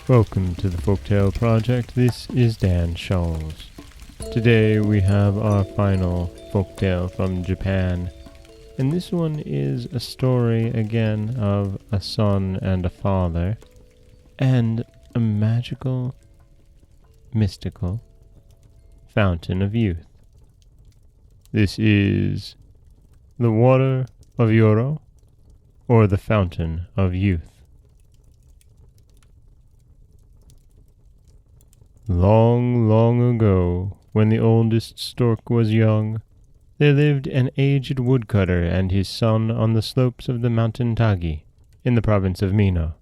Welcome to the Folktale Project. This is Dan Scholes. Today we have our final folktale from Japan, and this one is a story again of a son and a father, and a magical, mystical fountain of youth. This is the Water of Yoro, or the Fountain of Youth. Long, long ago, when the oldest stork was young, there lived an aged woodcutter and his son on the slopes of the mountain Tagi, in the province of Mino.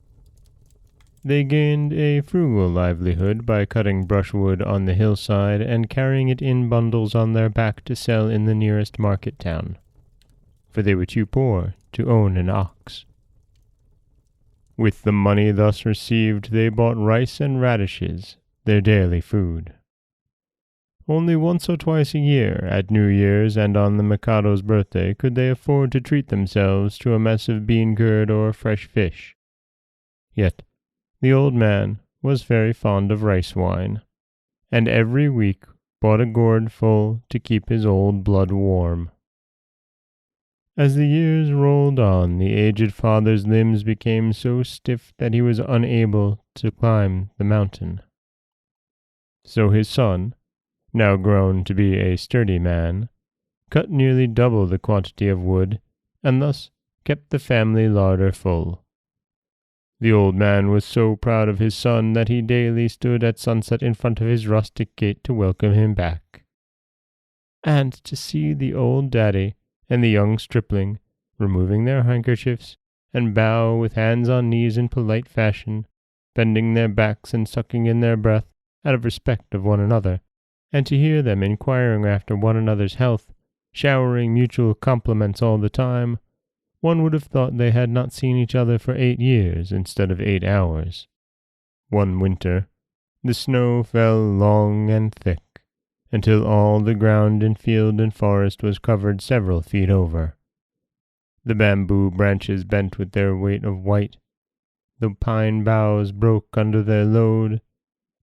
They gained a frugal livelihood by cutting brushwood on the hillside and carrying it in bundles on their back to sell in the nearest market town, for they were too poor to own an ox. With the money thus received, they bought rice and radishes, their daily food. Only once or twice a year, at New Year's and on the Mikado's birthday, could they afford to treat themselves to a mess of bean curd or fresh fish. Yet the old man was very fond of rice wine, and every week bought a gourd full to keep his old blood warm. As the years rolled on, the aged father's limbs became so stiff that he was unable to climb the mountain. So his son, now grown to be a sturdy man, cut nearly double the quantity of wood, and thus kept the family larder full. The old man was so proud of his son that he daily stood at sunset in front of his rustic gate to welcome him back. And to see the old daddy and the young stripling removing their handkerchiefs and bow with hands on knees in polite fashion, bending their backs and sucking in their breath, out of respect of one another, and to hear them inquiring after one another's health, showering mutual compliments all the time, one would have thought they had not seen each other for 8 years instead of 8 hours. One winter, the snow fell long and thick, until all the ground in field and forest was covered several feet over. The bamboo branches bent with their weight of white, the pine boughs broke under their load,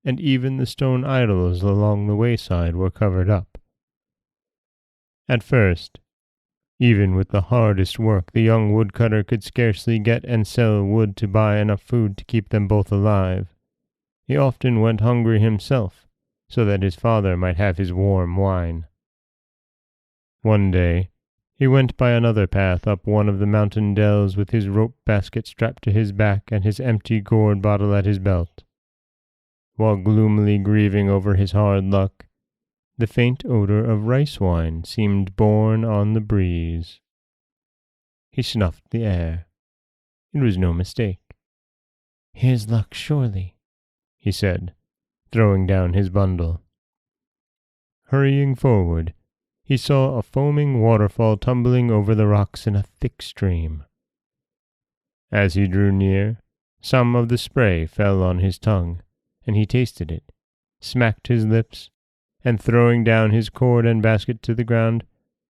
and even the stone idols along the wayside were covered up. At first, even with the hardest work, the young woodcutter could scarcely get and sell wood to buy enough food to keep them both alive. He often went hungry himself, so that his father might have his warm wine. One day, he went by another path up one of the mountain dells with his rope basket strapped to his back and his empty gourd bottle at his belt. While gloomily grieving over his hard luck, the faint odor of rice wine seemed borne on the breeze. He snuffed the air. It was no mistake. "Here's luck, surely," he said, throwing down his bundle. Hurrying forward, he saw a foaming waterfall tumbling over the rocks in a thick stream. As he drew near, some of the spray fell on his tongue, and he tasted it, smacked his lips, and throwing down his cord and basket to the ground,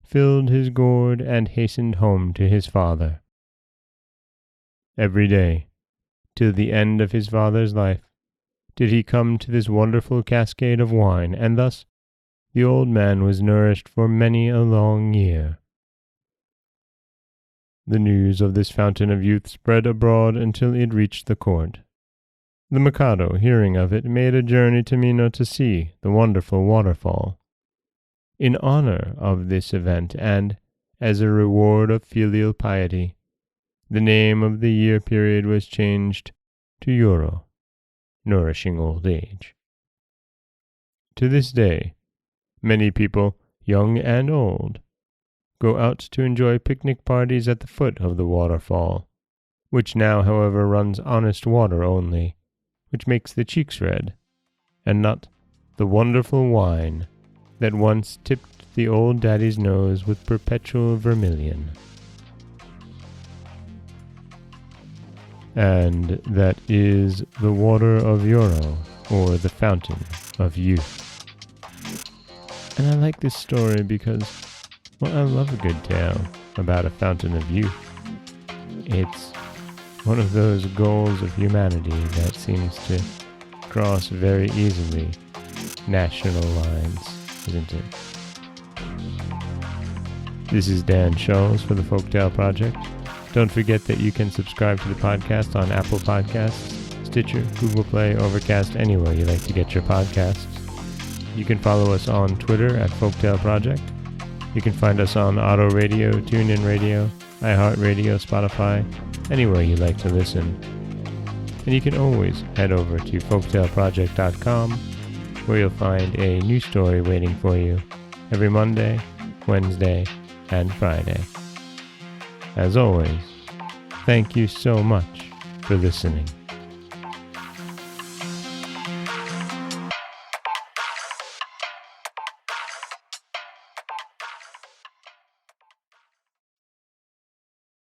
filled his gourd and hastened home to his father. Every day, till the end of his father's life, did he come to this wonderful cascade of wine, and thus the old man was nourished for many a long year. The news of this fountain of youth spread abroad until it reached the court. The Mikado, hearing of it, made a journey to Mino to see the wonderful waterfall. In honor of this event, and as a reward of filial piety, the name of the year period was changed to Yoro, nourishing old age. To this day, many people, young and old, go out to enjoy picnic parties at the foot of the waterfall, which now, however, runs honest water only, which makes the cheeks red, and not the wonderful wine that once tipped the old daddy's nose with perpetual vermilion. and that is the Water of Yoro, or the Fountain of Youth. And I like this story because, well, I love a good tale about a fountain of youth. It's one of those goals of humanity that seems to cross very easily national lines, isn't it? This is Dan Scholes for the Folktale Project. Don't forget that you can subscribe to the podcast on Apple Podcasts, Stitcher, Google Play, Overcast, anywhere you like to get your podcasts. You can follow us on Twitter at Folktale Project. You can find us on Auto Radio, TuneIn Radio, iHeartRadio, Spotify, anywhere you like to listen. And you can always head over to folktaleproject.com, where you'll find a new story waiting for you every Monday, Wednesday, and Friday. As always, thank you so much for listening.